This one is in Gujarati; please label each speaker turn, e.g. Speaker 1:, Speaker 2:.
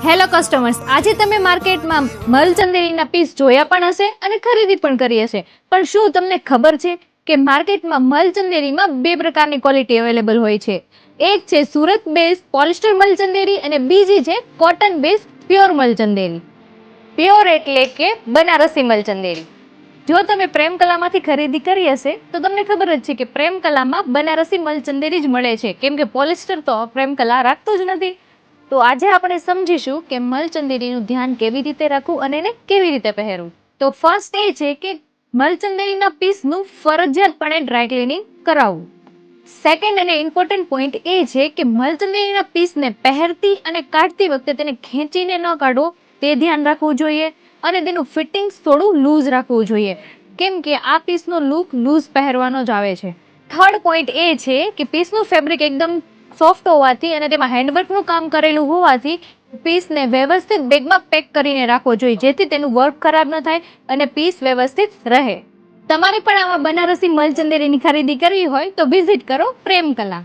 Speaker 1: હેલો કસ્ટમર્સ, આજે તમે માર્કેટમાં મલચંદેરીના પીસ જોયા પણ હશે અને ખરીદી પણ કરી હશે, પણ શું તમને ખબર છે કે માર્કેટમાં મલચંદેરીમાં બે પ્રકારની ક્વોલિટી અવેલેબલ હોય છે? એક છે સુરત બેઝ પોલિસ્ટર મલચંદેરી અને બીજી છે કોટન બેઝ પ્યોર મલચંદેરી. પ્યોર એટલે કે બનારસી મલચંદેરી. જો તમે પ્રેમકલામાંથી ખરીદી કરી હશે તો તમને ખબર જ છે કે પ્રેમકલામાં બનારસી મલચંદેરી જ મળે છે, કેમ કે પોલિસ્ટર તો પ્રેમકલા રાખતું જ નથી. તો આજે આપણે સમજીશું કે મલચંદેરીનું ધ્યાન કેવી રીતે રાખવું અને એને કેવી રીતે પહેરવું. તો ફર્સ્ટ એ છે કે મલચંદેરીના પીસનું ફરજિયાતપણે ડ્રાય ક્લિનિંગ કરાવવું. સેકન્ડ અને ઇમ્પોર્ટન્ટ પોઈન્ટ એ છે કે મલચંદેરીના પીસને પહેરતી અને કાઢતી વખતે તેને ખેંચીને ન કાઢો, તે ધ્યાન રાખવું જોઈએ અને તેનું ફિટિંગ્સ થોડું લૂઝ રાખવું જોઈએ, કેમ કે આ પીસનો લુક લૂઝ પહેરવાનો જ આવે છે. થર્ડ પોઈન્ટ એ છે કે પીસનું ફેબ્રિક એકદમ સોફ્ટ હોવાથી અને તેમાં હેન્ડવર્કનું કામ કરેલું હોવાથી પીસને વ્યવસ્થિત બેગમાં પેક કરીને રાખવો જોઈએ, જેથી તેનું વર્ક ખરાબ ન થાય અને પીસ વ્યવસ્થિત રહે. તમારે પણ આવા બનારસી મલચંદેરીની ખરીદી કરવી હોય તો વિઝિટ કરો પ્રેમકલા.